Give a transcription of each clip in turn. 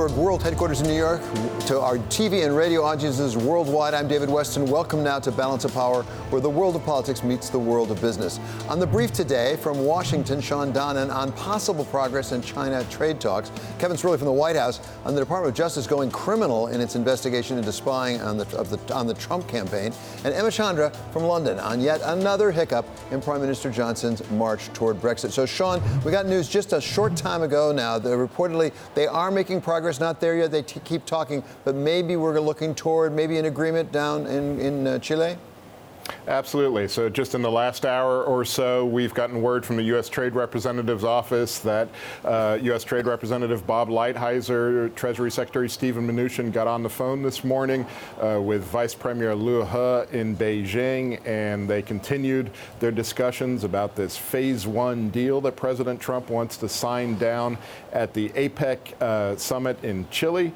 Bloomberg World Headquarters in New York. To our TV and radio audiences worldwide, I'm David Westin. Welcome now to Balance of Power, where the world of politics meets the world of business. On the brief today from Washington, Sean Donnan on possible progress in China trade talks. Kevin Swirly from the White House on the Department of Justice going criminal in its investigation into spying on the Trump campaign. And Emma Chandra from London on yet another hiccup in Prime Minister Johnson's march toward Brexit. So, Sean, we got news just a short time ago now that reportedly they are making progress, not there yet. They keep talking, but maybe we're looking toward maybe an agreement down in Chile? Absolutely. So just in the last hour or so, we've gotten word from the U.S. Trade Representative's office that U.S. Trade Representative Bob Lighthizer, Treasury Secretary Steven Mnuchin got on the phone this morning with Vice Premier Liu He in Beijing, and they continued their discussions about this Phase 1 deal that President Trump wants to sign down at the APEC summit in Chile.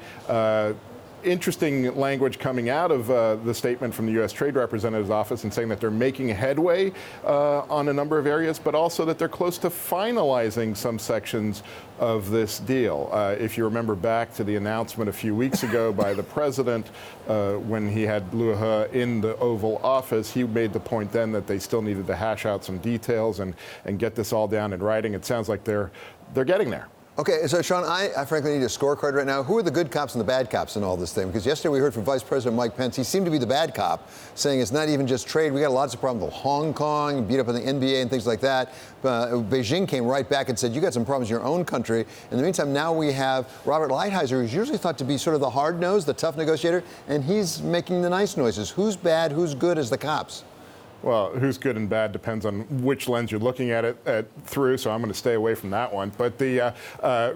Interesting language coming out of the statement from the U.S. Trade Representative's office and saying that they're making headway on a number of areas, but also that they're close to finalizing some sections of this deal. If you remember back to the announcement a few weeks ago by the president when he had Liu He in the Oval Office, he made the point then that they still needed to hash out some details and get this all down in writing. It sounds like they're getting there. Okay, so Sean, I frankly need a scorecard right now. Who are the good cops and the bad cops in all this thing? Because yesterday we heard from Vice President Mike Pence. He seemed to be the bad cop, saying it's not even just trade. We got lots of problems with Hong Kong, beat up on the NBA and things like that. Beijing came right back and said, you got some problems in your own country. In the meantime, now we have Robert Lighthizer, who's usually thought to be sort of the hard-nosed, the tough negotiator, and he's making the nice noises. Who's bad, who's good as the cops? Well, who's good and bad depends on which lens you're looking at it through, so I'm going to stay away from that one. But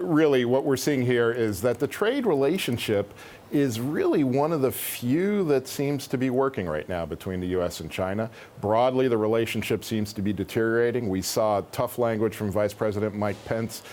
really what we're seeing here is that the trade relationship is really one of the few that seems to be working right now between the U.S. and China. Broadly, the relationship seems to be deteriorating. We saw tough language from Vice President Mike Pence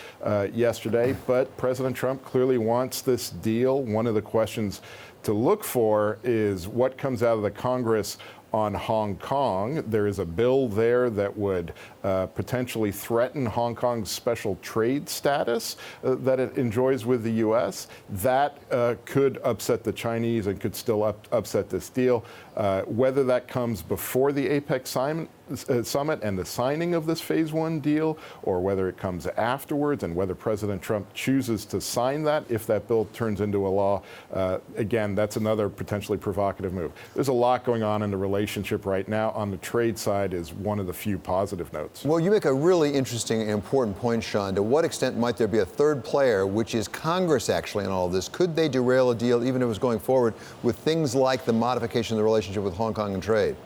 yesterday, but President Trump clearly wants this deal. One of the questions to look for is what comes out of the Congress on Hong Kong. There is a bill there that would potentially threaten Hong Kong's special trade status that it enjoys with the U.S. That could upset the Chinese and could still upset this deal. Whether that comes before the APEC summit and the signing of this Phase 1 deal, or whether it comes afterwards, and whether President Trump chooses to sign that if that bill turns into a law, again, that's another potentially provocative move. There's a lot going on in the relationship right now. On the trade side is one of the few positive notes. Well, you make a really interesting and important point, Sean. To what extent might there be a third player, which is Congress actually in all of this? Could they derail a deal even if it was going forward with things like the modification of the relationship with Hong Kong and trade?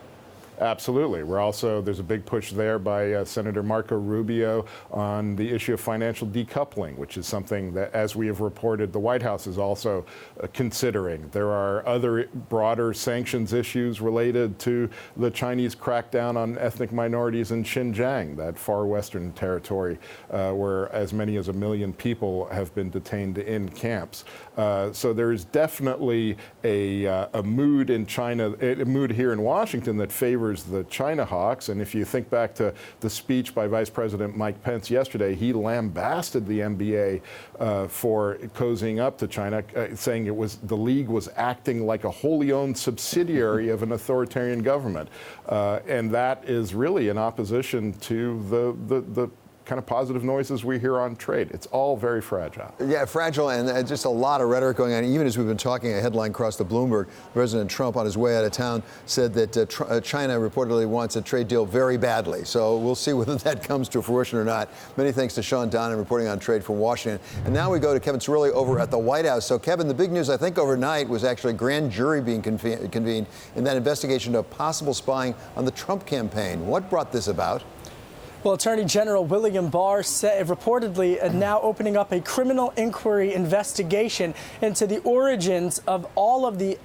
Absolutely. There's a big push there by Senator Marco Rubio on the issue of financial decoupling, which is something that, as we have reported, the White House is also considering. There are other broader sanctions issues related to the Chinese crackdown on ethnic minorities in Xinjiang, that far western territory where as many as 1 million people have been detained in camps. So there is definitely a mood in China, a mood here in Washington that favors the China hawks. And if you think back to the speech by Vice President Mike Pence yesterday, he lambasted the NBA for cozying up to China, saying the league was acting like a wholly owned subsidiary of an authoritarian government. And that is really in opposition to the kind of positive noises we hear on trade. It's all very fragile. Yeah, fragile, and just a lot of rhetoric going on. Even as we've been talking, a headline crossed the Bloomberg, President Trump on his way out of town said that China reportedly wants a trade deal very badly. So we'll see whether that comes to fruition or not. Many thanks to Sean Donnan reporting on trade from Washington. And now we go to Kevin Swirly over at the White House. So Kevin, the big news I think overnight was actually a grand jury being convened in that investigation of possible spying on the Trump campaign. What brought this about? Well, Attorney General William Barr said reportedly now opening up a criminal inquiry investigation into the origins of all of the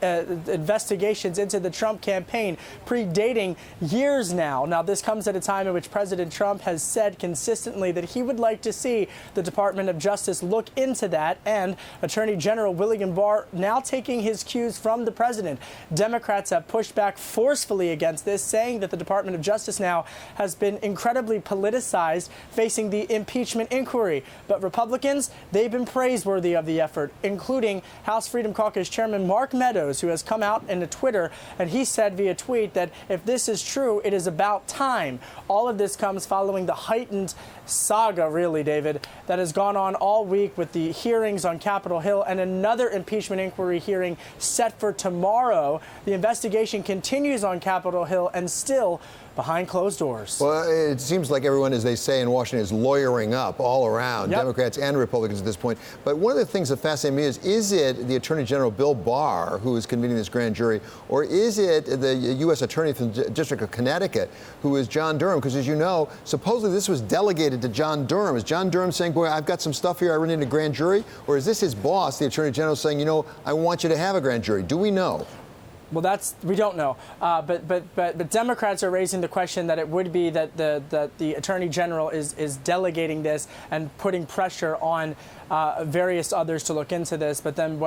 investigations into the Trump campaign, predating years now. Now, this comes at a time in which President Trump has said consistently that he would like to see the Department of Justice look into that, and Attorney General William Barr now taking his cues from the president. Democrats have pushed back forcefully against this, saying that the Department of Justice now has been incredibly politicized, facing the impeachment inquiry. But Republicans, they've been praiseworthy of the effort, including House Freedom Caucus Chairman Mark Meadows, who has come out into Twitter, and he said via tweet that if this is true, it is about time. All of this comes following the heightened saga, really, David, that has gone on all week with the hearings on Capitol Hill and another impeachment inquiry hearing set for tomorrow. The investigation continues on Capitol Hill and still behind closed doors. Well, it seems like everyone, as they say in Washington, is lawyering up all around, Democrats and Republicans at this point. But one of the things that fascinates me is it the Attorney General Bill Barr who is convening this grand jury, or is it the U.S. Attorney from the District of Connecticut, who is John Durham? Because as you know, supposedly this was delegated to John Durham. Is John Durham saying, boy, I've got some stuff here, I really need a grand jury? Or is this his boss, the Attorney General, saying, you know, I want you to have a grand jury? Do we know? Well, we don't know, but Democrats are raising the question that it would be that the Attorney General is delegating this and putting pressure on various others to look into this. But then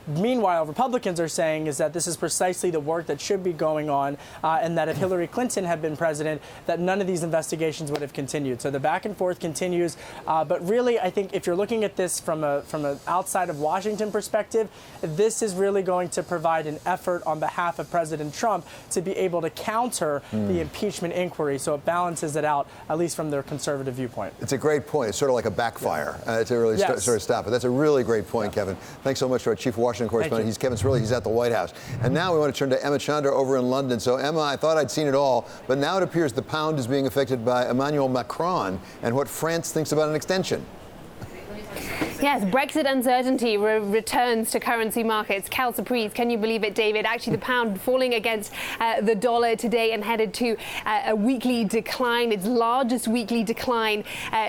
meanwhile, Republicans are saying is that this is precisely the work that should be going on, and that if Hillary Clinton had been president, that none of these investigations would have continued. So the back and forth continues. But really, I think if you're looking at this from an outside of Washington perspective, this is really going to provide an effort on behalf of President Trump to be able to counter the impeachment inquiry. So it balances it out, at least from their conservative viewpoint. It's a great point. It's sort of like a backfire to really sort of stop it. That's a really great point, Kevin. Thanks so much to our chief Washington correspondent. He's Kevin Cirilli. He's at the White House. And now we want to turn to Emma Chandra over in London. So, Emma, I thought I'd seen it all, but now it appears the pound is being affected by Emmanuel Macron and what France thinks about an extension. Yes, Brexit uncertainty returns to currency markets. Quelle surprise, can you believe it, David? Actually, the pound falling against the dollar today and headed to a weekly decline, its largest weekly decline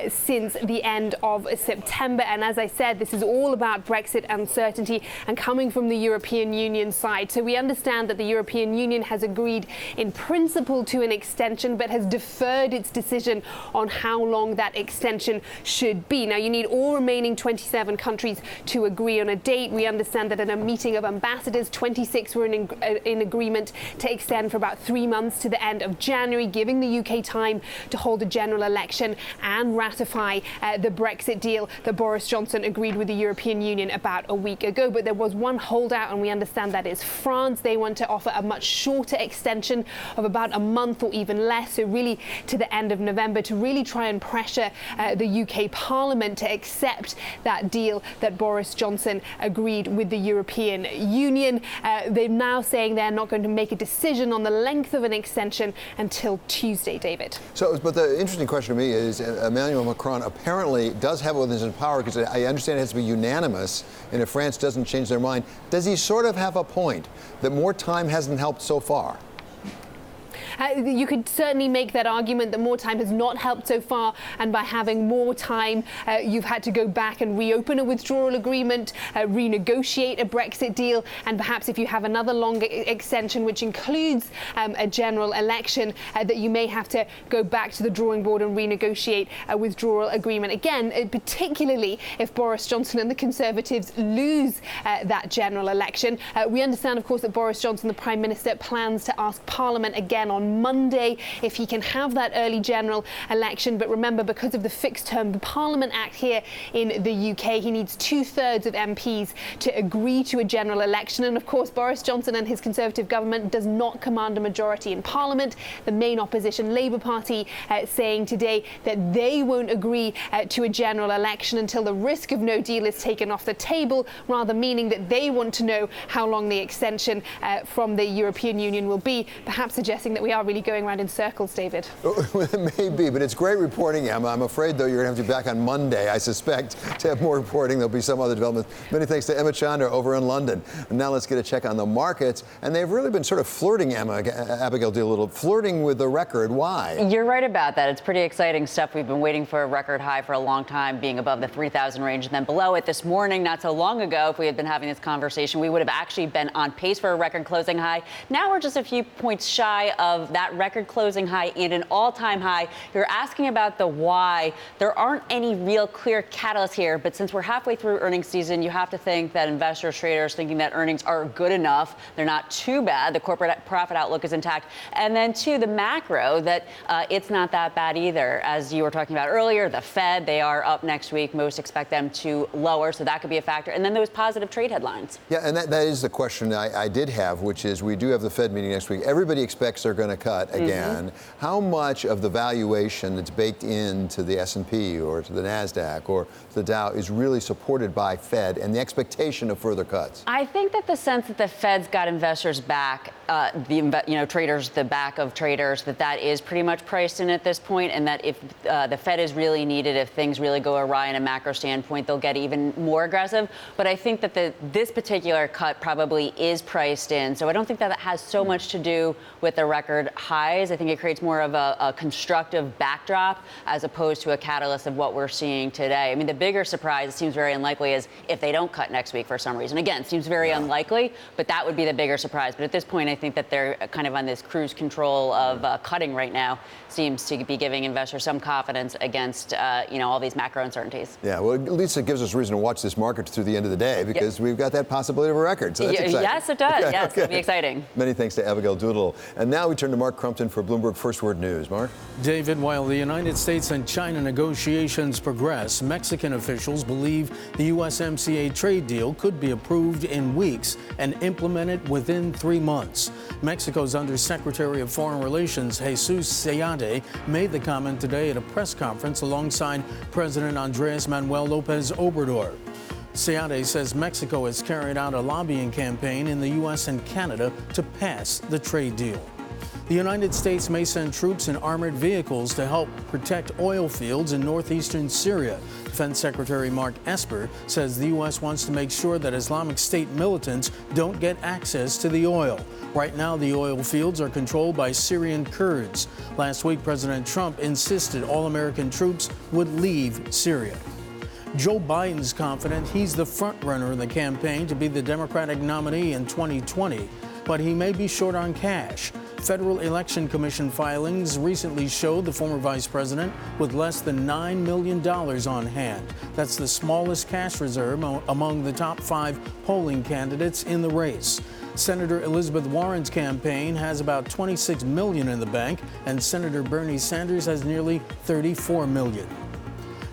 since the end of September. And as I said, this is all about Brexit uncertainty and coming from the European Union side. So we understand that the European Union has agreed in principle to an extension, but has deferred its decision on how long that extension should be. Now, you need all remaining 27 countries to agree on a date. We understand that in a meeting of ambassadors, 26 were in agreement to extend for about 3 months to the end of January, giving the UK time to hold a general election and ratify the Brexit deal that Boris Johnson agreed with the European Union about a week ago. But there was one holdout, and we understand that is France. They want to offer a much shorter extension of about a month or even less, so really to the end of November, to really try and pressure the UK Parliament to accept that deal that Boris Johnson agreed with the European Union. They're now saying they're not going to make a decision on the length of an extension until Tuesday, David. So, but the interesting question to me is Emmanuel Macron apparently does have it within his power, because I understand it has to be unanimous, and if France doesn't change their mind, does he sort of have a point that more time hasn't helped so far? You could certainly make that argument that more time has not helped so far, and by having more time, you've had to go back and reopen a withdrawal agreement, renegotiate a Brexit deal, and perhaps if you have another longer extension, which includes a general election, that you may have to go back to the drawing board and renegotiate a withdrawal agreement again, particularly if Boris Johnson and the Conservatives lose that general election. We understand, of course, that Boris Johnson, the Prime Minister, plans to ask Parliament again on Monday if he can have that early general election. But remember, because of the Fixed Term Parliament Act here in the UK, he needs 2/3 of MPs to agree to a general election. And of course, Boris Johnson and his Conservative government does not command a majority in Parliament. The main opposition, Labour Party, saying today that they won't agree to a general election until the risk of no deal is taken off the table, rather meaning that they want to know how long the extension from the European Union will be, perhaps suggesting that we are really going around in circles, David. It may be, but it's great reporting, Emma. I'm afraid, though, you're going to have to be back on Monday, I suspect, to have more reporting. There'll be some other developments. Many thanks to Emma Chandra over in London. And now let's get a check on the markets. And they've really been sort of flirting, Emma, Abigail Doolittle, flirting with the record. Why? You're right about that. It's pretty exciting stuff. We've been waiting for a record high for a long time, being above the 3,000 range and then below it this morning. Not so long ago, if we had been having this conversation, we would have actually been on pace for a record closing high. Now we're just a few points shy of above that record closing high and an all-time high. You're asking about the why. There aren't any real clear catalysts here, but since we're halfway through earnings season, you have to think that investors, traders thinking that earnings are good enough. They're not too bad. The corporate profit outlook is intact. And then, too, the macro, that it's not that bad either. As you were talking about earlier, the Fed, they are up next week. Most expect them to lower, so that could be a factor. And then those positive trade headlines. Yeah, and that is the question I did have, which is we do have the Fed meeting next week. Everybody expects they're going to cut again. How much of the valuation that's baked into the S&P or to the NASDAQ or the Dow is really supported by Fed and the expectation of further cuts? I think that the sense that the Fed's got investors back, traders, the back of traders, that is pretty much priced in at this point, and that if the Fed is really needed, if things really go awry in a macro standpoint, they'll get even more aggressive. But I think that this particular cut probably is priced in. So I don't think that has so much to do with the record highs. I think it creates more of a constructive backdrop as opposed to a catalyst of what we're seeing today. I mean, the bigger surprise, it seems very unlikely, is if they don't cut next week for some reason. Again, it seems very unlikely, but that would be the bigger surprise. But at this point, I think that they're kind of on this cruise control of cutting right now. Seems to be giving investors some confidence against, all these macro uncertainties. Yeah, well, at least it gives us reason to watch this market through the end of the day because we've got that possibility of a record. So that's exciting. Yes, it does. Yes, it'll be exciting. Many thanks to Abigail Doolittle. And now we turn to Mark Crumpton for Bloomberg First Word News. Mark? David, while the United States and China negotiations progress, Mexican officials believe the USMCA trade deal could be approved in weeks and implemented within 3 months. Mexico's Undersecretary of Foreign Relations, Jesus Seade, made the comment today at a press conference alongside President Andres Manuel Lopez Obrador. Seade says Mexico has carried out a lobbying campaign in the U.S. and Canada to pass the trade deal. The United States may send troops in armored vehicles to help protect oil fields in northeastern Syria. Defense Secretary Mark Esper says the U.S. wants to make sure that Islamic State militants don't get access to the oil. Right now, the oil fields are controlled by Syrian Kurds. Last week, President Trump insisted all American troops would leave Syria. Joe Biden's confident he's the front-runner in the campaign to be the Democratic nominee in 2020, but he may be short on cash. Federal Election Commission filings recently showed the former vice president with less than $9 million on hand. That's the smallest cash reserve among the top 5 polling candidates in the race. Senator Elizabeth Warren's campaign has about $26 million in the bank, and Senator Bernie Sanders has nearly $34 million.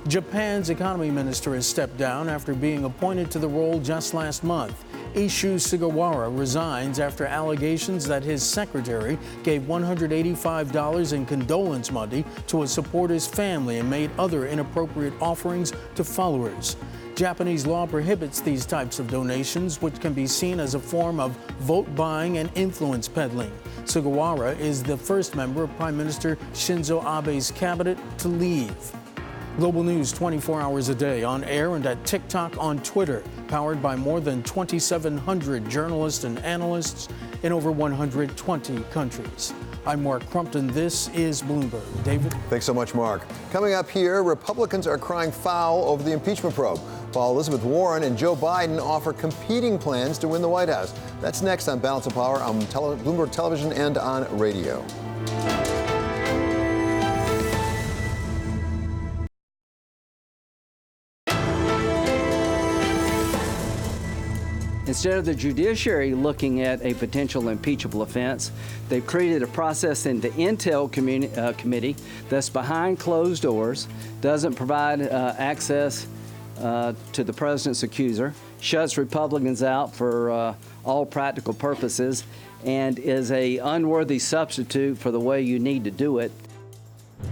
Japan's economy minister has stepped down after being appointed to the role just last month. Ishu Sugawara resigns after allegations that his secretary gave $185 in condolence money to a supporter's family and made other inappropriate offerings to followers. Japanese law prohibits these types of donations, which can be seen as a form of vote buying and influence peddling. Sugawara is the first member of Prime Minister Shinzo Abe's cabinet to leave. Global News 24 hours a day, on air and at TikTok, on Twitter, powered by more than 2,700 journalists and analysts in over 120 countries. I'm Mark Crumpton. This is Bloomberg. David? Thanks so much, Mark. Coming up here, Republicans are crying foul over the impeachment probe, while Elizabeth Warren and Joe Biden offer competing plans to win the White House. That's next on Balance of Power on Bloomberg Television and on radio. Instead of the judiciary looking at a potential impeachable offense, they've created a process in the Intel Committee that's behind closed doors, doesn't provide access to the president's accuser, shuts Republicans out for all practical purposes, and is an unworthy substitute for the way you need to do it.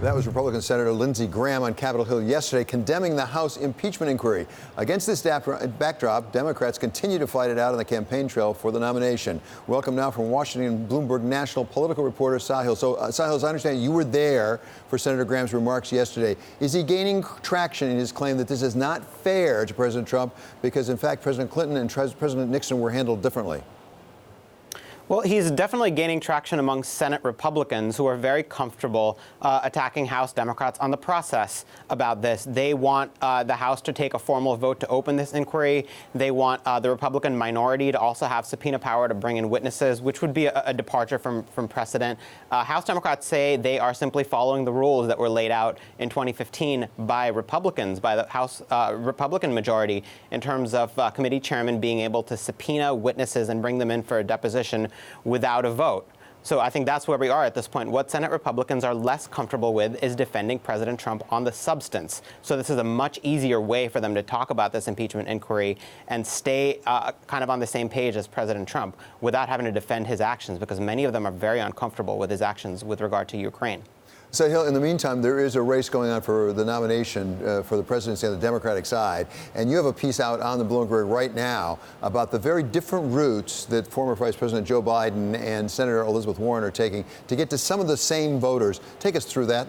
That was Republican Senator Lindsey Graham on Capitol Hill yesterday, condemning the House impeachment inquiry. Against this backdrop, Democrats continue to fight it out on the campaign trail for the nomination. Welcome now from Washington, Bloomberg national political reporter Sahil. So, Sahil, as I understand, you were there for Senator Graham's remarks yesterday. Is he gaining traction in his claim that this is not fair to President Trump because, in fact, President Clinton and President Nixon were handled differently? Well, he's definitely gaining traction among Senate Republicans who are very comfortable attacking House Democrats on the process about this. They want the House to take a formal vote to open this inquiry. They want the Republican minority to also have subpoena power to bring in witnesses, which would be a departure from precedent. House Democrats say they are simply following the rules that were laid out in 2015 by Republicans, by the House Republican majority, in terms of committee chairmen being able to subpoena witnesses and bring them in for a deposition without a vote. So I think that's where we are at this point. What Senate Republicans are less comfortable with is defending President Trump on the substance. So this is a much easier way for them to talk about this impeachment inquiry and stay kind of on the same page as President Trump without having to defend his actions, because many of them are very uncomfortable with his actions with regard to Ukraine. Sahil, in the meantime, there is a race going on for the nomination for the presidency on the Democratic side, and you have a piece out on the Bloomberg right now about the very different routes that former Vice President Joe Biden and Senator Elizabeth Warren are taking to get to some of the same voters. Take us through that.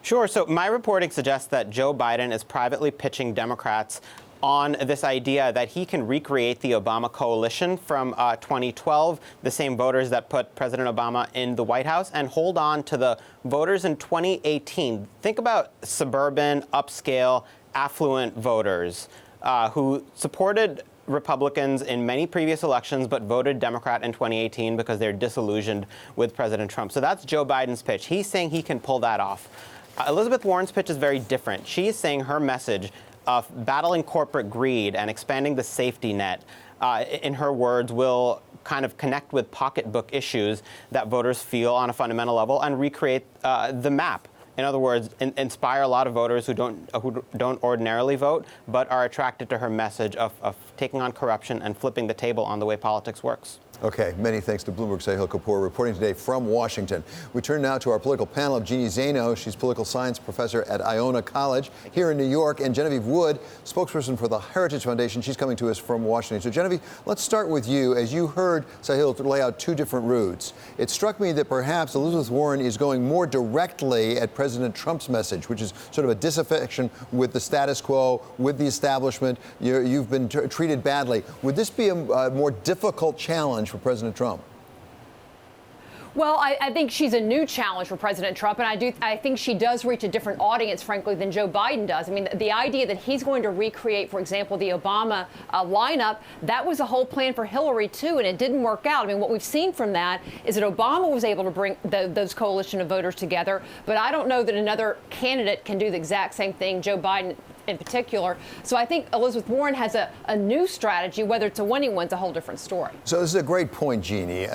Sure. So my reporting suggests that Joe Biden is privately pitching Democrats on this idea that he can recreate the Obama coalition from 2012, the same voters that put President Obama in the White House, and hold on to the voters in 2018. Think about suburban, upscale, affluent voters who supported Republicans in many previous elections but voted Democrat in 2018 because they're disillusioned with President Trump. So that's Joe Biden's pitch. He's saying he can pull that off. Elizabeth Warren's pitch is very different. She's saying her message of battling corporate greed and expanding the safety net, in her words, will kind of connect with pocketbook issues that voters feel on a fundamental level and recreate the map. In other words, inspire a lot of voters who don't ordinarily vote, but are attracted to her message of taking on corruption and flipping the table on the way politics works. Okay, many thanks to Bloomberg's Sahil Kapoor reporting today from Washington. We turn now to our political panel of Jeannie Zaino. She's political science professor at Iona College here in New York, and Genevieve Wood, spokesperson for the Heritage Foundation. She's coming to us from Washington. So Genevieve, let's start with you. As you heard Sahil lay out two different routes, it struck me that perhaps Elizabeth Warren is going more directly at President Trump's message, which is sort of a disaffection with the status quo, with the establishment. You've been treated badly. Would this be a more difficult challenge for President Trump? Well, I think she's a new challenge for President Trump, and I think she does reach a different audience, frankly, than Joe Biden does. I mean, the idea that he's going to recreate, for example, the Obama lineup, that was a whole plan for Hillary, too, and it didn't work out. I mean, what we've seen from that is that Obama was able to bring those coalition of voters together, but I don't know that another candidate can do the exact same thing, Joe Biden in particular. So I think Elizabeth Warren has a new strategy. Whether it's a winning one's a whole different story. So this is a great point, Jeannie.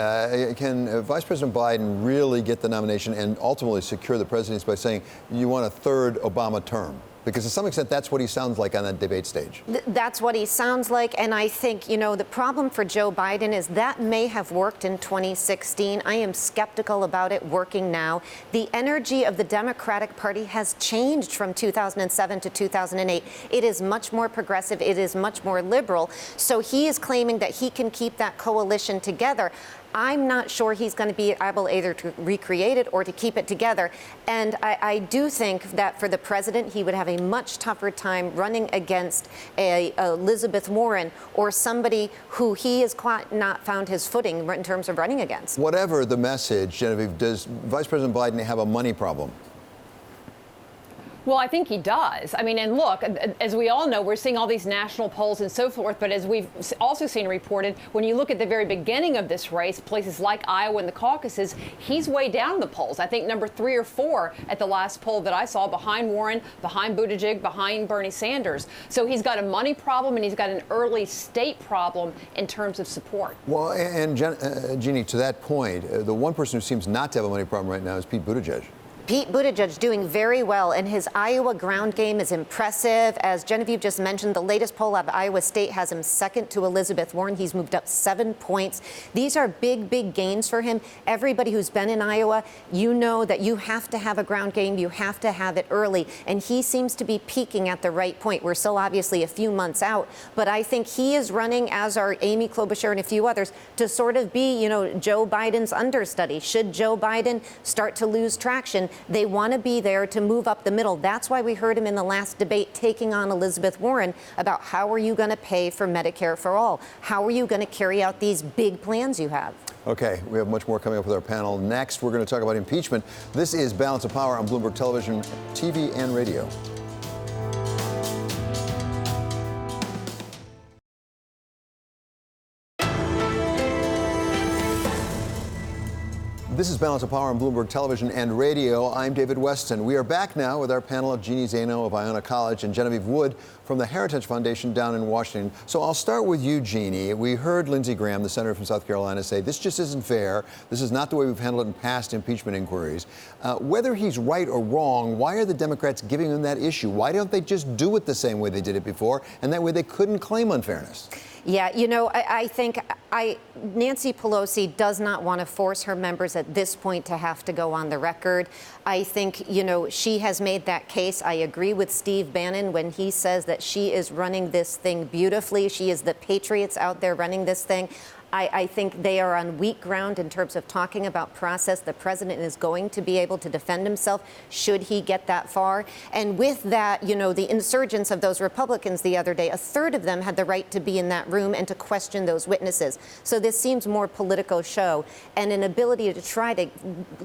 Can Vice President Biden really get the nomination and ultimately secure the presidency by saying you want a third Obama term? Because to some extent, that's what he sounds like on that debate stage. That's what he sounds like. And I think, the problem for Joe Biden is that may have worked in 2016. I am skeptical about it working now. The energy of the Democratic Party has changed from 2007 to 2008. It is much more progressive. It is much more liberal. So he is claiming that he can keep that coalition together. I'm not sure he's going to be able either to recreate it or to keep it together. And I do think that for the president, he would have a much tougher time running against a Elizabeth Warren or somebody who he has quite not found his footing in terms of running against. Whatever the message, Genevieve, does Vice President Biden have a money problem? Well, I think he does. I mean, and look, as we all know, we're seeing all these national polls and so forth. But as we've also seen reported, when you look at the very beginning of this race, places like Iowa and the caucuses, he's way down in the polls. I think number 3 or 4 at the last poll that I saw, behind Warren, behind Buttigieg, behind Bernie Sanders. So he's got a money problem and he's got an early state problem in terms of support. Well, and Jeannie, to that point, the one person who seems not to have a money problem right now is Pete Buttigieg. Pete Buttigieg doing very well, and his Iowa ground game is impressive. As Genevieve just mentioned, the latest poll out of Iowa State has him second to Elizabeth Warren. He's moved up 7 points. These are big, big gains for him. Everybody who's been in Iowa, you know that you have to have a ground game. You have to have it early, and he seems to be peaking at the right point. We're still obviously a few months out, but I think he is running, as are Amy Klobuchar and a few others, to sort of be, Joe Biden's understudy. Should Joe Biden start to lose traction, They want to be there to move up the middle. That's why we heard him in the last debate taking on Elizabeth Warren about how are you going to pay for Medicare for all? How are you going to carry out these big plans you have? Okay, we have much more coming up with our panel. Next, we're going to talk about impeachment. This is Balance of Power on Bloomberg Television, TV, and radio. This is Balance of Power on Bloomberg Television and radio. I'm David Westin. We are back now with our panel of Jeannie Zaino of Iona College and Genevieve Wood from the Heritage Foundation down in Washington. So I'll start with you, Jeannie. We heard Lindsey Graham, the senator from South Carolina, say this just isn't fair. This is not the way we've handled it in past impeachment inquiries. Whether he's right or wrong, why are the Democrats giving him that issue? Why don't they just do it the same way they did it before? And that way they couldn't claim unfairness. Yeah, you know, I think Nancy Pelosi does not want to force her members at this point to have to go on the record. I think, you know, she has made that case. I agree with Steve Bannon when he says that she is running this thing beautifully. She is the Patriots out there running this thing. I think they are on weak ground in terms of talking about process. The president is going to be able to defend himself should he get that far. And with that, you know, the insurgents of those Republicans the other day, a third of them had the right to be in that room and to question those witnesses. So this seems more political show and an ability to try to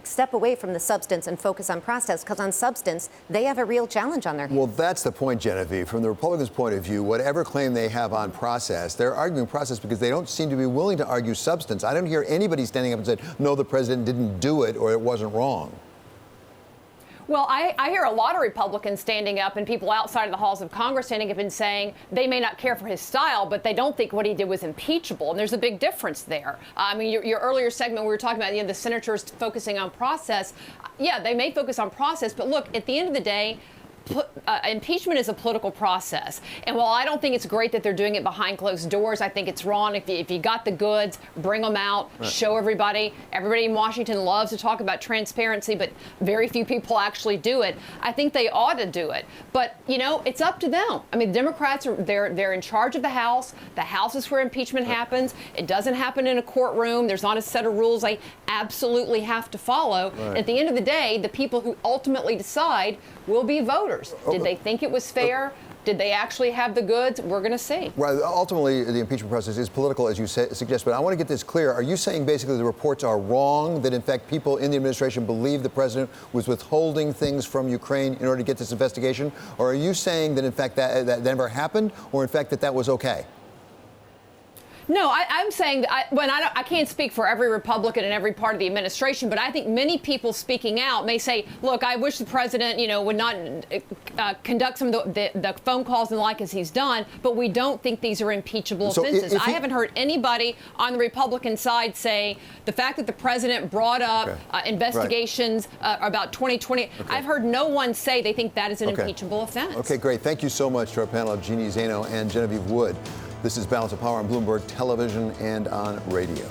step away from the substance and focus on process, because on substance, they have a real challenge on their hands. Well, that's the point, Genevieve. From the Republicans' point of view, whatever claim they have on process, they're arguing process because they don't seem to be willing to argue substance. I don't hear anybody standing up and saying, no, the president didn't do it or it wasn't wrong. Well, I hear a lot of Republicans standing up and people outside of the halls of Congress standing up and saying they may not care for his style, but they don't think what he did was impeachable. And there's a big difference there. I mean, your earlier segment, we were talking about, you know, the senators focusing on process. Yeah, they may focus on process, but look, at the end of the day, impeachment is a political process. And while I don't think it's great that they're doing it behind closed doors, I think it's wrong. If you got the goods, bring them out, show everybody. Everybody in Washington loves to talk about transparency, but very few people actually do it. I think they ought to do it. But, you know, it's up to them. I mean, Democrats, they're in charge of the House. The House is where impeachment happens. It doesn't happen in a courtroom. There's not a set of rules they absolutely have to follow. At the end of the day, the people who ultimately decide will be voters. Did they think it was fair? Did they actually have the goods? We're going to see. Right. Ultimately, the impeachment process is political, as you suggest. But I want to get this clear. Are you saying basically the reports are wrong, that in fact people in the administration believe the president was withholding things from Ukraine in order to get this investigation? Or are you saying that in fact that never happened, or in fact that was okay? No, I'm saying that I can't speak for every Republican in every part of the administration, but I think many people speaking out may say, look, I wish the president, you know, would not conduct some of the phone calls and the like as he's done, but we don't think these are impeachable offenses. I haven't heard anybody on the Republican side say the fact that the president brought up investigations about 2020. I've heard no one say they think that is an impeachable offense. Okay, great. Thank you so much to our panel of Jeannie Zaino and Genevieve Wood. This is Balance of Power on Bloomberg Television and on radio.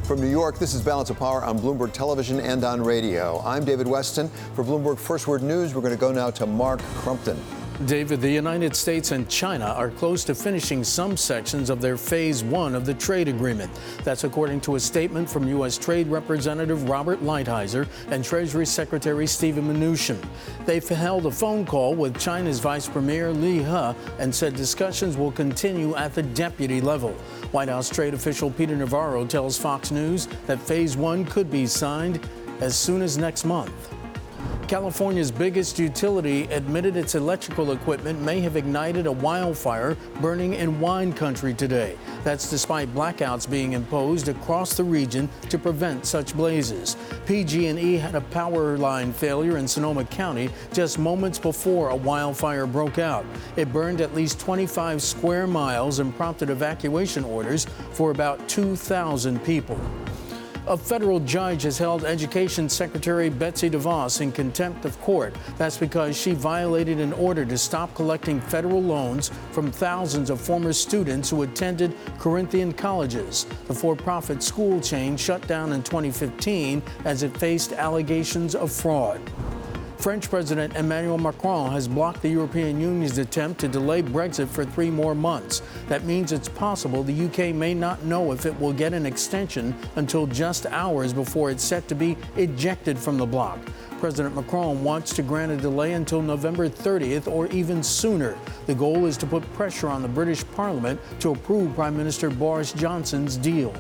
From New York, this is Balance of Power on Bloomberg Television and on radio. I'm David Westin. For Bloomberg First Word News, we're going to go now to Mark Crumpton. David, the United States and China are close to finishing some sections of their Phase 1 of the trade agreement. That's according to a statement from U.S. Trade Representative Robert Lighthizer and Treasury Secretary Steven Mnuchin. They've held a phone call with China's Vice Premier Li He and said discussions will continue at the deputy level. White House trade official Peter Navarro tells Fox News that Phase 1 could be signed as soon as next month. California's biggest utility admitted its electrical equipment may have ignited a wildfire burning in wine country today. That's despite blackouts being imposed across the region to prevent such blazes. PG&E had a power line failure in Sonoma County just moments before a wildfire broke out. It burned at least 25 square miles and prompted evacuation orders for about 2,000 people. A federal judge has held Education Secretary Betsy DeVos in contempt of court. That's because she violated an order to stop collecting federal loans from thousands of former students who attended Corinthian colleges. The for-profit school chain shut down in 2015 as it faced allegations of fraud. French President Emmanuel Macron has blocked the European Union's attempt to delay Brexit for 3 more months. That means it's possible the UK may not know if it will get an extension until just hours before it's set to be ejected from the bloc. President Macron wants to grant a delay until November 30th or even sooner. The goal is to put pressure on the British Parliament to approve Prime Minister Boris Johnson's deal.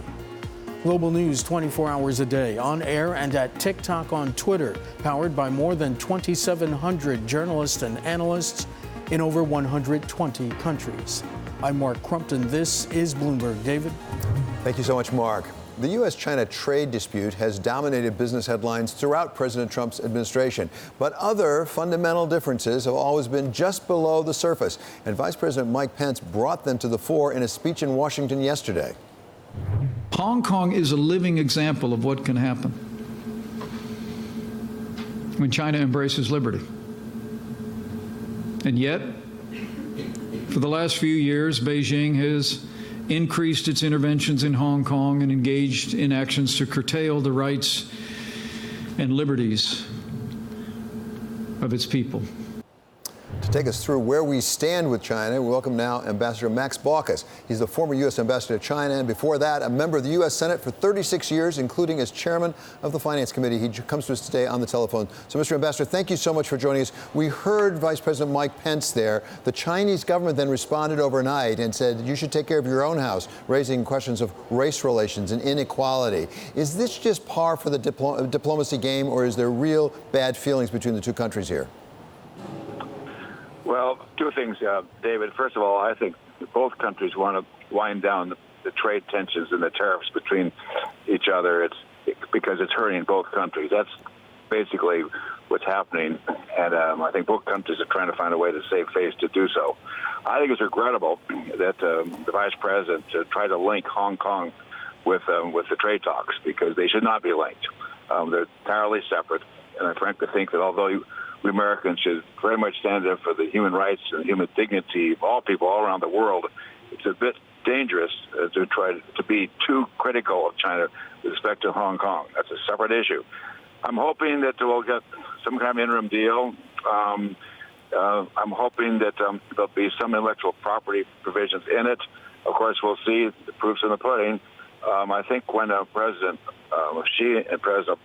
Global news 24 hours a day, on air and at TikTok, on Twitter, powered by more than 2,700 journalists and analysts in over 120 countries. I'm Mark Crumpton. This is Bloomberg. David? Thank you so much, Mark. The U.S.-China trade dispute has dominated business headlines throughout President Trump's administration. But other fundamental differences have always been just below the surface. And Vice President Mike Pence brought them to the fore in a speech in Washington yesterday. Hong Kong is a living example of what can happen when China embraces liberty. And yet, for the last few years, Beijing has increased its interventions in Hong Kong and engaged in actions to curtail the rights and liberties of its people. To take us through where we stand with China, we welcome now Ambassador Max Baucus. He's the former U.S. ambassador to China, and before that, a member of the U.S. Senate for 36 years, including as chairman of the Finance Committee. He comes to us today on the telephone. So, Mr. Ambassador, thank you so much for joining us. We heard Vice President Mike Pence there. The Chinese government then responded overnight and said, you should take care of your own house, raising questions of race relations and inequality. Is this just par for the diplomacy game, or is there real bad feelings between the two countries here? Well, two things, David. First of all, I think both countries want to wind down the trade tensions and the tariffs between each other. Because it's hurting both countries. That's basically what's happening, and I think both countries are trying to find a way to save face to do so. I think it's regrettable that the vice president tried to link Hong Kong with the trade talks, because they should not be linked. They're entirely separate, and I frankly think that although we Americans should very much stand up for the human rights and human dignity of all people all around the world, it's a bit dangerous to try to be too critical of China with respect to Hong Kong. That's a separate issue. I'm hoping that we'll get some kind of interim deal. I'm hoping that there'll be some intellectual property provisions in it. Of course, we'll see the proofs in the pudding. I think when President Xi and President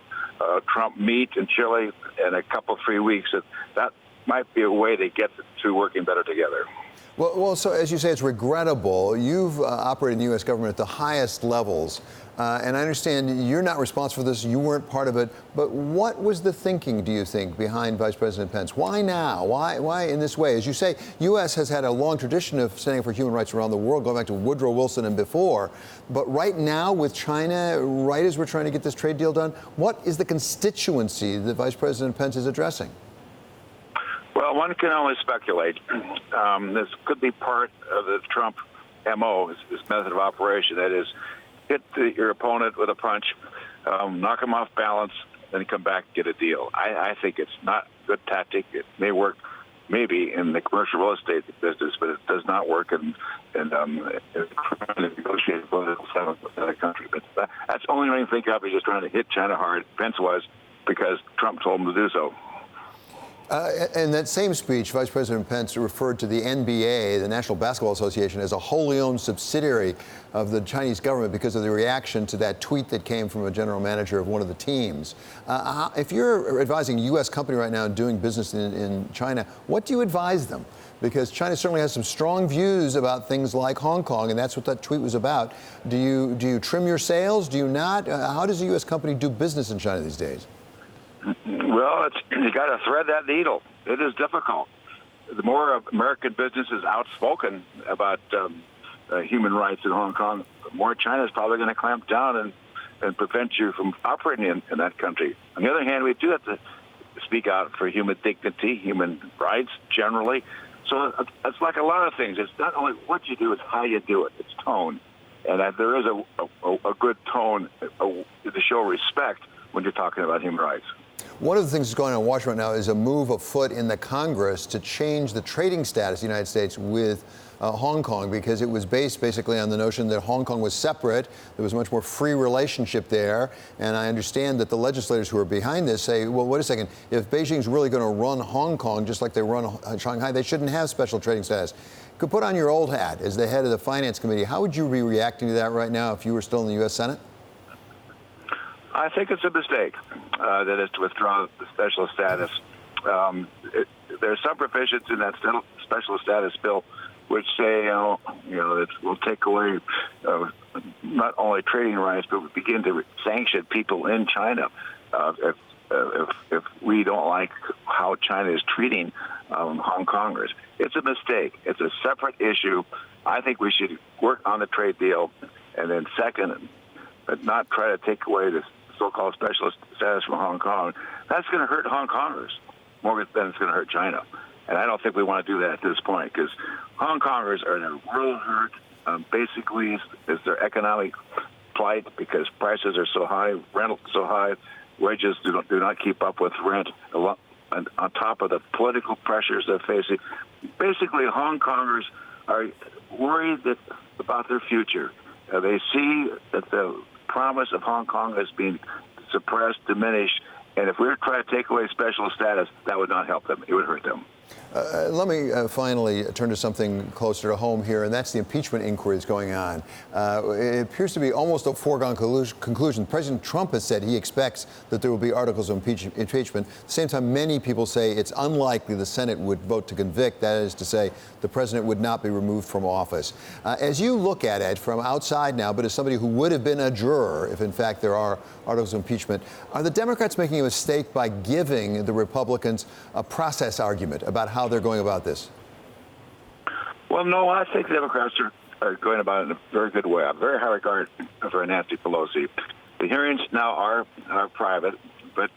Trump meet in Chile in a couple, 3 weeks, that might be a way to get the two working better together. Well, so as you say, it's regrettable. You've operated in the U.S. government at the highest levels, and I understand you're not responsible for this. You weren't part of it. But what was the thinking, do you think, behind Vice President Pence? Why now? Why in this way? As you say, U.S. has had a long tradition of standing up for human rights around the world, going back to Woodrow Wilson and before. But right now with China, right as we're trying to get this trade deal done, what is the constituency that Vice President Pence is addressing? Well, one can only speculate. This could be part of the Trump MO, his method of operation. That is, hit your opponent with a punch, knock him off balance, then come back and get a deal. I think it's not a good tactic. It may work maybe in the commercial real estate business, but it does not work in negotiating political settlements with another country. But that's the only thing I can think of. He's just trying to hit China hard. Pence was, because Trump told him to do so. In that same speech, Vice President Pence referred to the NBA, the National Basketball Association, as a wholly owned subsidiary of the Chinese government because of the reaction to that tweet that came from a general manager of one of the teams. If you're advising a U.S. company right now doing business in China, what do you advise them? Because China certainly has some strong views about things like Hong Kong, and that's what that tweet was about. Do you trim your sails? Do you not? How does a U.S. company do business in China these days? Well, you got to thread that needle. It is difficult. The more American business is outspoken about human rights in Hong Kong, the more China is probably going to clamp down and prevent you from operating in that country. On the other hand, we do have to speak out for human dignity, human rights generally. So it's like a lot of things. It's not only what you do, it's how you do it. It's tone. And there is a good tone to show respect when you're talking about human rights. One of the things that's going on in Washington right now is a move afoot in the Congress to change the trading status of the United States with Hong Kong, because it was based basically on the notion that Hong Kong was separate. There was a much more free relationship there. And I understand that the legislators who are behind this say, well, wait a second, if Beijing's really going to run Hong Kong just like they run Shanghai, they shouldn't have special trading status. Could put on your old hat as the head of the Finance Committee. How would you be reacting to that right now if you were still in the U.S. Senate? I think it's a mistake that is to withdraw the special status. There's some provisions in that special status bill which say, that we'll take away not only trading rights, but we begin to sanction people in China if we don't like how China is treating Hong Kongers. It's a mistake. It's a separate issue. I think we should work on the trade deal, and then second, but not try to take away this so-called special status from Hong Kong. That's going to hurt Hong Kongers more than it's going to hurt China. And I don't think we want to do that at this point, because Hong Kongers are in a real hurt. Basically, it's their economic plight because prices are so high, rent so high, wages do not keep up with rent. And on top of the political pressures they're facing, basically Hong Kongers are worried about their future. They see that the promise of Hong Kong is being suppressed, diminished, and if we were trying to take away special status, that would not help them. It would hurt them. Let me finally turn to something closer to home here, and that's the impeachment inquiry that's going on. It appears to be almost a foregone conclusion. President Trump has said he expects that there will be articles of impeachment. At the same time, many people say it's unlikely the Senate would vote to convict. That is to say, the president would not be removed from office. As you look at it from outside now, but as somebody who would have been a juror if, in fact, there are articles of impeachment, are the Democrats making a mistake by giving the Republicans a process argument about how they're going about this? Well, no, I think the Democrats are going about it in a very good way. I have very high regard for Nancy Pelosi. The hearings now are private, but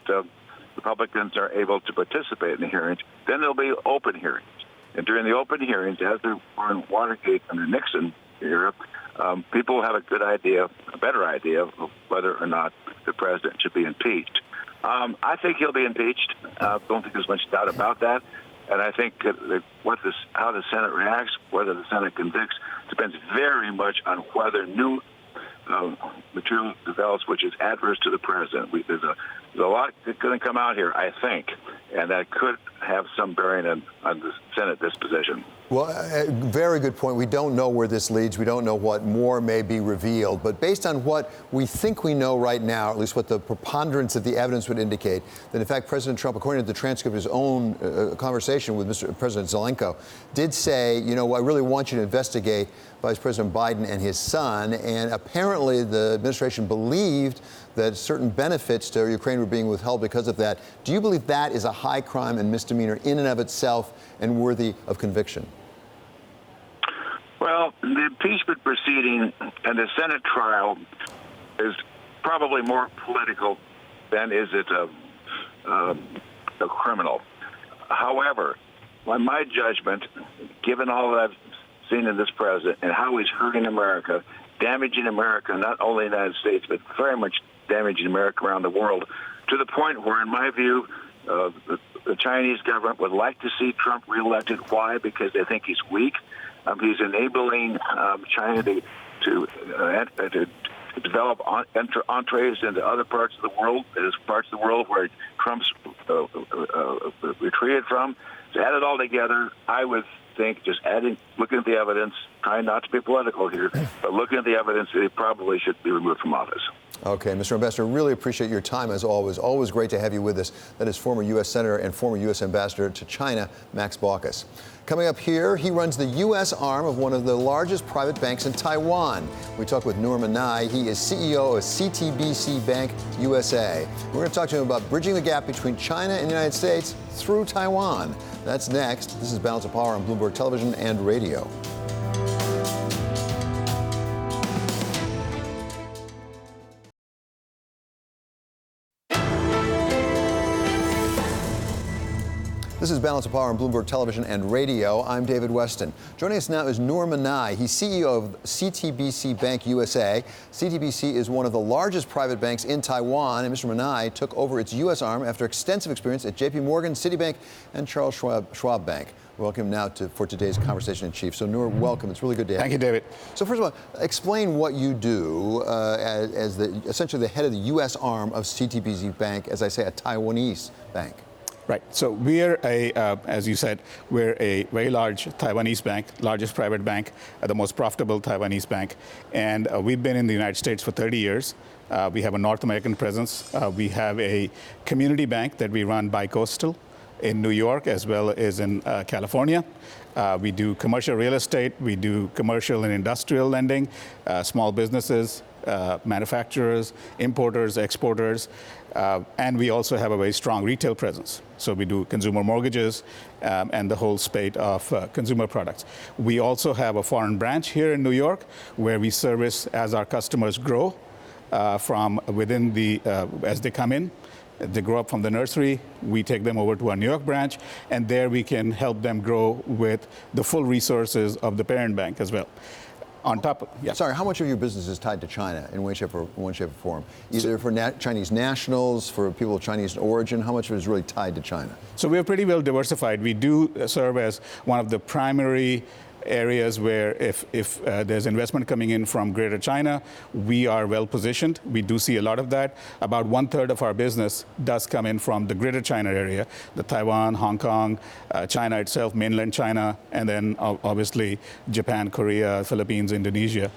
Republicans are able to participate in the hearings. Then there'll be open hearings. And during the open hearings, as there were in Watergate and the Nixon era, people have a better idea of whether or not the president should be impeached. I think he'll be impeached. Don't think there's much doubt about that. And I think how the Senate reacts, whether the Senate convicts, depends very much on whether new material develops which is adverse to the president. There's a lot that's going to come out here, I think, and that could have some bearing on the Senate disposition. Well, very good point. We don't know where this leads. We don't know what more may be revealed. But based on what we think we know right now, at least what the preponderance of the evidence would indicate, that in fact President Trump, according to the transcript of his own conversation with President Zelenko, did say, I really want you to investigate Vice President Biden and his son. And apparently the administration believed that certain benefits to Ukraine were being withheld because of that. Do you believe that is a high crime and misdemeanor in and of itself and worthy of conviction? Well, the impeachment proceeding and the Senate trial is probably more political than is it a criminal. However, by my judgment, given all that I've seen in this president and how he's hurting America, damaging America, not only in the United States, but very much damaging America around the world, to the point where, in my view, the Chinese government would like to see Trump reelected. Why? Because they think he's weak. He's enabling China to develop entrees into other parts of the world. There's parts of the world where Trump's retreated from. To add it all together, I would think looking at the evidence, trying not to be political here, but looking at the evidence, he probably should be removed from office. Okay, Mr. Ambassador, really appreciate your time as always. Always great to have you with us. That is former U.S. Senator and former U.S. Ambassador to China, Max Baucus. Coming up here, he runs the U.S. arm of one of the largest private banks in Taiwan. We talk with Norman Nye. He is CEO of CTBC Bank USA. We're going to talk to him about bridging the gap between China and the United States through Taiwan. That's next. This is Balance of Power on Bloomberg Television and Radio. This is Balance of Power on Bloomberg Television and Radio. I'm David Westin. Joining us now is Noor Manai. He's CEO of CTBC Bank USA. CTBC is one of the largest private banks in Taiwan, and Mr. Manai took over its U.S. arm after extensive experience at J.P. Morgan, Citibank, and Charles Schwab Bank. Welcome now for today's conversation in chief. So, Noor, welcome. It's really good to have you. Thank you, David. So, first of all, explain what you do as essentially the head of the U.S. arm of CTBC Bank, as I say, a Taiwanese bank. Right. So we're as you said, we're a very large Taiwanese bank, largest private bank, the most profitable Taiwanese bank. And we've been in the United States for 30 years. We have a North American presence. We have a community bank that we run bi-coastal in New York as well as in California. We do commercial real estate. We do commercial and industrial lending, small businesses, manufacturers, importers, exporters, and we also have a very strong retail presence. So we do consumer mortgages and the whole spate of consumer products. We also have a foreign branch here in New York where we service as our customers grow from within as they come in. They grow up from the nursery, we take them over to our New York branch, and there we can help them grow with the full resources of the parent bank as well. On top of, yeah. Sorry, how much of your business is tied to China in one shape or form? Either for Chinese nationals, for people of Chinese origin, how much of it is really tied to China? So we're pretty well diversified. We do serve as one of the primary areas where if there's investment coming in from Greater China, we are well positioned. We do see a lot of that. About 1/3 of our business does come in from the Greater China area, the Taiwan, Hong Kong, China itself, mainland China, and then obviously Japan, Korea, Philippines, Indonesia.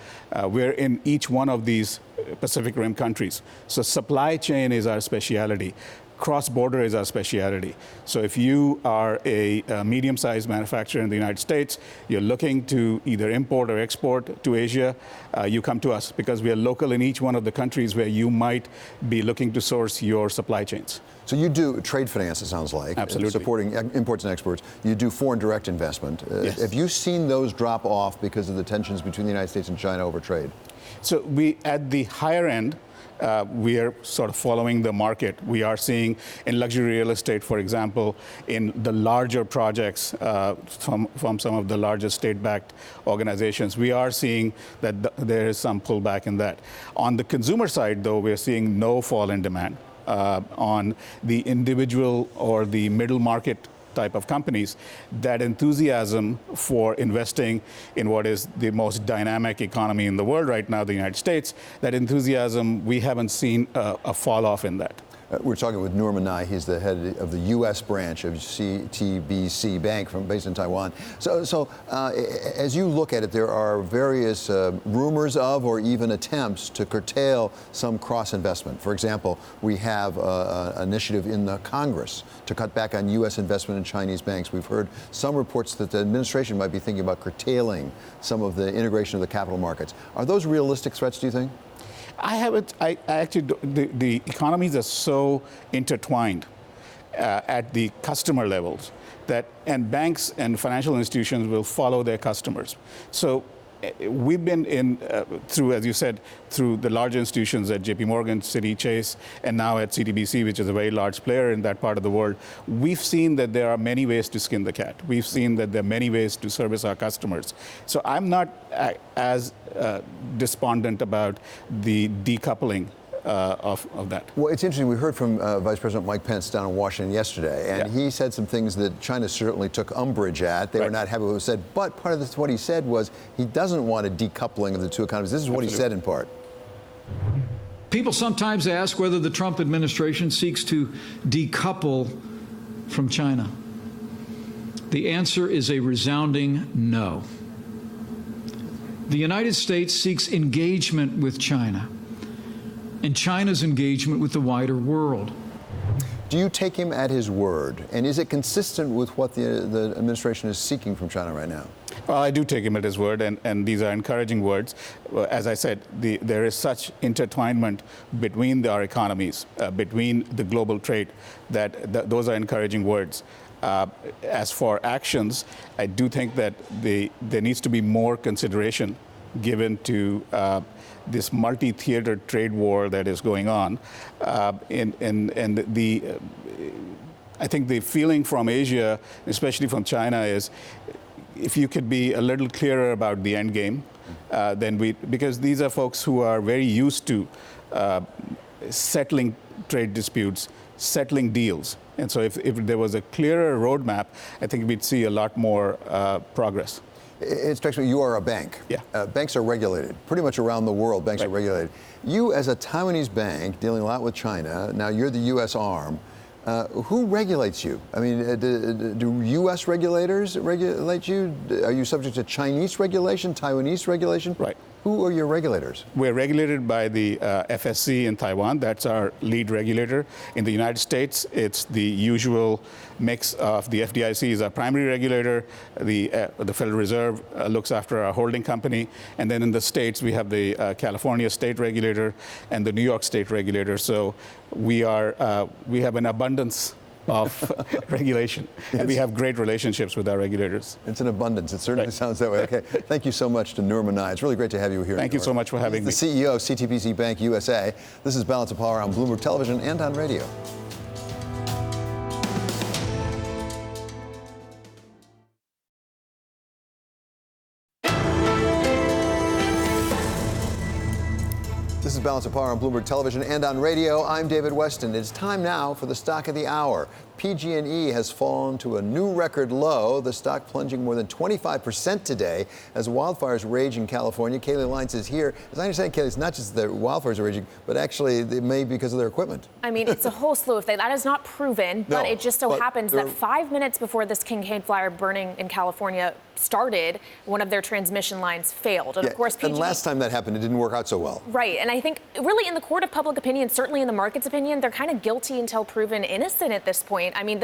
We're in each one of these Pacific Rim countries. So supply chain is our specialty. Cross-border is our specialty. So if you are a medium-sized manufacturer in the United States, you're looking to either import or export to Asia, you come to us because we are local in each one of the countries where you might be looking to source your supply chains. So you do trade finance, it sounds like. Absolutely. Supporting imports and exports. You do foreign direct investment. Yes. Have you seen those drop off because of the tensions between the United States and China over trade? So we, at the higher end, we are sort of following the market. We are seeing in luxury real estate, for example, in the larger projects from some of the largest state-backed organizations, we are seeing that there is some pullback in that. On the consumer side, though, we're seeing no fall in demand. On the individual or the middle market type of companies, that enthusiasm for investing in what is the most dynamic economy in the world right now, the United States, that enthusiasm, we haven't seen a fall off in that. We're talking with Noor Manai. He's the head of the U.S. branch of CTBC Bank based in Taiwan. So as you look at it, there are various rumors of or even attempts to curtail some cross-investment. For example, we have an initiative in the Congress to cut back on U.S. investment in Chinese banks. We've heard some reports that the administration might be thinking about curtailing some of the integration of the capital markets. Are those realistic threats, do you think? I haven't. I actually, the economies are so intertwined at the customer levels and banks and financial institutions will follow their customers. So we've been in through, as you said, through the large institutions at J.P. Morgan, Citi, Chase, and now at CTBC, which is a very large player in that part of the world. We've seen that there are many ways to skin the cat. We've seen that there are many ways to service our customers. So I'm not as despondent about the decoupling of that. Well, it's interesting. We heard from Vice President Mike Pence down in Washington yesterday, and he said some things that China certainly took umbrage at. They were not happy with what was said, but part of what he said was he doesn't want a decoupling of the two economies. This is what he said in part. People sometimes ask whether the Trump administration seeks to decouple from China. The answer is a resounding no. The United States seeks engagement with China and China's engagement with the wider world. Do you take him at his word? And is it consistent with what the administration is seeking from China right now? Well, I do take him at his word, and these are encouraging words. As I said, there is such intertwinement between our economies, between the global trade, that those are encouraging words. As for actions, I do think that there needs to be more consideration given to this multi-theater trade war that is going on. And I think the feeling from Asia, especially from China, is if you could be a little clearer about the end game, because these are folks who are very used to settling trade disputes, settling deals. And so if there was a clearer roadmap, I think we'd see a lot more progress. It strikes me, you are a bank. Yeah. Banks are regulated. Pretty much around the world, banks are regulated. You, as a Taiwanese bank, dealing a lot with China, now you're the U.S. arm. Who regulates you? I mean, do U.S. regulators regulate you? Are you subject to Chinese regulation, Taiwanese regulation? Right. Who are your regulators? We're regulated by the FSC in Taiwan. That's our lead regulator. In the United States, it's the usual mix of the FDIC is our primary regulator. The Federal Reserve looks after our holding company. And then in the states, we have the California state regulator and the New York state regulator. So we have an abundance of regulation, and we have great relationships with our regulators. It's an abundance. It certainly sounds that way. Okay, thank you so much to Noor Manai. It's really great to have you here. Thank you so much for having me. The CEO of CTBC Bank USA. This is Balance of Power on Bloomberg Television and on radio. This is Balance of Power on Bloomberg Television and on radio. I'm David Westin. It's time now for the stock of the hour. PG&E has fallen to a new record low, the stock plunging more than 25% today as wildfires rage in California. Kaylee Lyons is here. As I understand, Kaylee, it's not just the wildfires are raging, but actually it may be because of their equipment. I mean, it's a whole slew of things. That is not proven, but it just so happens that 5 minutes before this Kincaid fire burning in California started, one of their transmission lines failed. And of course, PG&E... And last time that happened, it didn't work out so well. Right. And I think really in the court of public opinion, certainly in the market's opinion, they're kind of guilty until proven innocent at this point. I mean,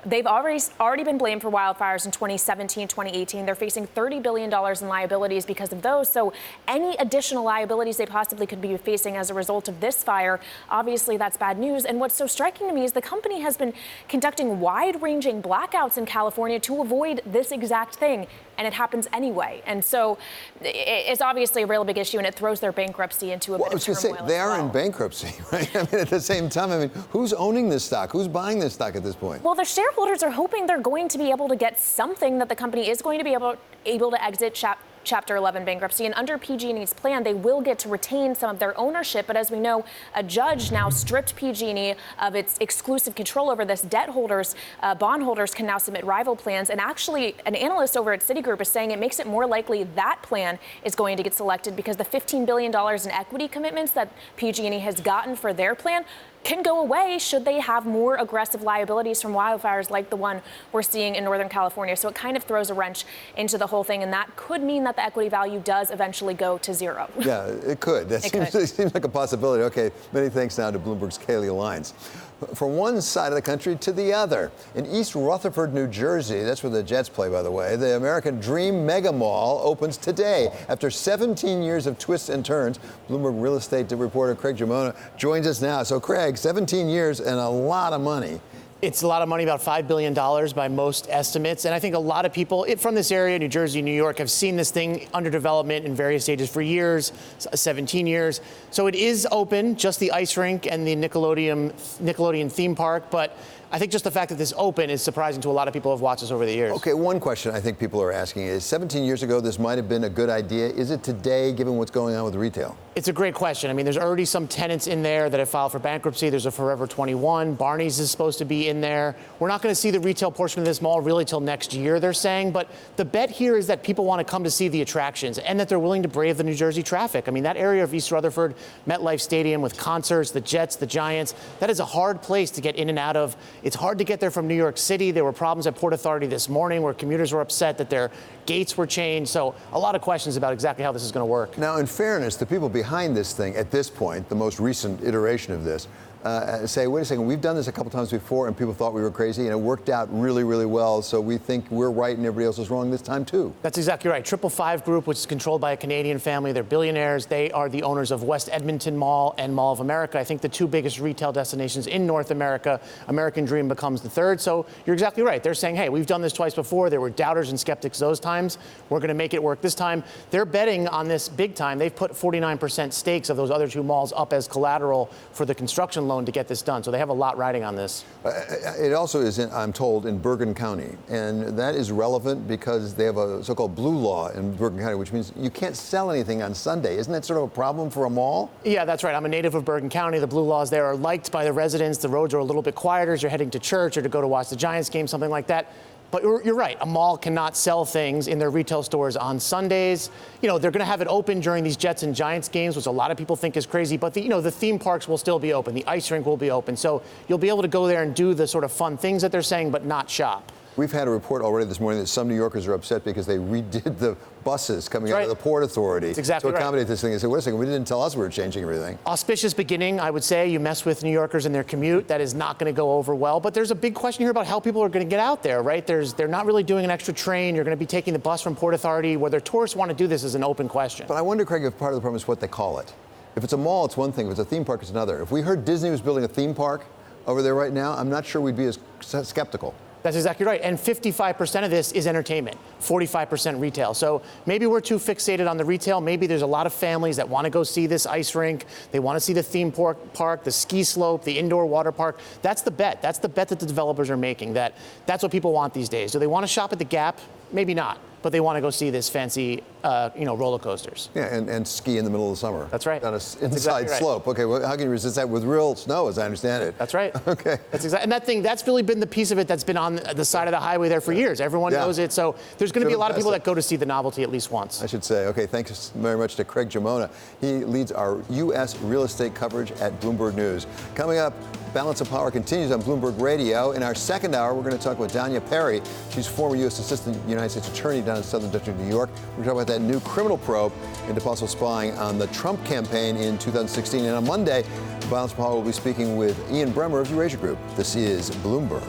they've already been blamed for wildfires in 2017, 2018. They're facing $30 billion in liabilities because of those. So any additional liabilities they possibly could be facing as a result of this fire, obviously that's bad news. And what's so striking to me is the company has been conducting wide-ranging blackouts in California to avoid this exact thing. And it happens anyway. And so it's obviously a real big issue, and it throws their bankruptcy into a bit of turmoil. I was going to say, they are in bankruptcy, right? I mean, at the same time, I mean, who's owning this stock? Who's buying this stock at this point? Well, their shareholders are hoping they're going to be able to get something, that the company is going to be able to exit Chapter 11 bankruptcy, and under PG&E's plan, they will get to retain some of their ownership. But as we know, a judge now stripped PG&E of its exclusive control over this. Debt holders, bondholders can now submit rival plans. And actually, an analyst over at Citigroup is saying it makes it more likely that plan is going to get selected because the $15 billion in equity commitments that PG&E has gotten for their plan can go away should they have more aggressive liabilities from wildfires like the one we're seeing in Northern California. So it kind of throws a wrench into the whole thing, and that could mean that the equity value does eventually go to zero. Yeah, it could. That seems like a possibility. Okay, many thanks now to Bloomberg's Kaylee Lyons. From one side of the country to the other. In East Rutherford, New Jersey, that's where the Jets play, by the way, the American Dream Mega Mall opens today. After 17 years of twists and turns, Bloomberg real estate reporter Craig Jamona joins us now. So, Craig, 17 years and a lot of money. It's a lot of money, about $5 billion by most estimates. And I think a lot of people from this area, New Jersey, New York, have seen this thing under development in various stages for years, 17 years. So it is open, just the ice rink and the Nickelodeon theme park. But I think just the fact that this open is surprising to a lot of people who have watched this over the years. Okay, one question I think people are asking is 17 years ago, this might have been a good idea. Is it today, given what's going on with retail? It's a great question. I mean, there's already some tenants in there that have filed for bankruptcy. There's a Forever 21. Barney's is supposed to be in there. We're not going to see the retail portion of this mall really till next year, they're saying. But the bet here is that people want to come to see the attractions and that they're willing to brave the New Jersey traffic. I mean, that area of East Rutherford, MetLife Stadium with concerts, the Jets, the Giants, that is a hard place to get in and out of. It's hard to get there from New York City. There were problems at Port Authority this morning where commuters were upset that their gates were changed. So a lot of questions about exactly how this is going to work. Now, in fairness, the people behind this thing at this point, the most recent iteration of this, say, wait a second, we've done this a couple times before and people thought we were crazy and it worked out really, really well. So we think we're right and everybody else is wrong this time too. That's exactly right. 555 Group, which is controlled by a Canadian family, they're billionaires. They are the owners of West Edmonton Mall and Mall of America. I think the two biggest retail destinations in North America. American Dream becomes the third. So you're exactly right. They're saying, hey, we've done this twice before. There were doubters and skeptics those times. We're going to make it work this time. They're betting on this big time. They've put 49% stakes of those other two malls up as collateral for the construction loan loan to get this done. So they have a lot riding on this. It also is, I'm told, in Bergen County. And that is relevant because they have a so-called blue law in Bergen County, which means you can't sell anything on Sunday. Isn't that sort of a problem for a mall? Yeah, that's right. I'm a native of Bergen County. The blue laws there are liked by the residents. The roads are a little bit quieter as you're heading to church or to go to watch the Giants game, something like that. But you're right. A mall cannot sell things in their retail stores on Sundays. You know, they're going to have it open during these Jets and Giants games, which a lot of people think is crazy. But the theme parks will still be open. The ice rink will be open. So you'll be able to go there and do the sort of fun things that they're saying, but not shop. We've had a report already this morning that some New Yorkers are upset because they redid the buses coming out of the Port Authority to accommodate this thing. They said, wait a second, we didn't tell us we were changing everything. Auspicious beginning, I would say. You mess with New Yorkers and their commute, that is not going to go over well. But there's a big question here about how people are going to get out there, right? They're not really doing an extra train. You're going to be taking the bus from Port Authority. Whether tourists want to do this is an open question. But I wonder, Craig, if part of the problem is what they call it. If it's a mall, it's one thing. If it's a theme park, it's another. If we heard Disney was building a theme park over there right now, I'm not sure we'd be as skeptical. That's exactly right. And 55% of this is entertainment, 45% retail. So maybe we're too fixated on the retail. Maybe there's a lot of families that want to go see this ice rink. They want to see the theme park, the ski slope, the indoor water park. That's the bet. That's the bet that the developers are making, that's what people want these days. Do they want to shop at the Gap? Maybe not. But they want to go see this fancy, roller coasters. Yeah, and ski in the middle of the summer. That's right. On an inside slope. Okay, well, how can you resist that with real snow, as I understand it? That's right. Okay. And that's really been the piece of it that's been on the side of the highway there for years. Everyone knows it. So there's going to be a lot of people that go to see the novelty at least once. I should say. Okay, thanks very much to Craig Jamona. He leads our U.S. real estate coverage at Bloomberg News. Coming up, Balance of Power continues on Bloomberg Radio. In our second hour, we're going to talk with Danya Perry. She's former U.S. Assistant United States Attorney down in Southern District of New York. We're talking about that new criminal probe into possible spying on the Trump campaign in 2016. And on Monday, Balance of Power will be speaking with Ian Bremmer of Eurasia Group. This is Bloomberg.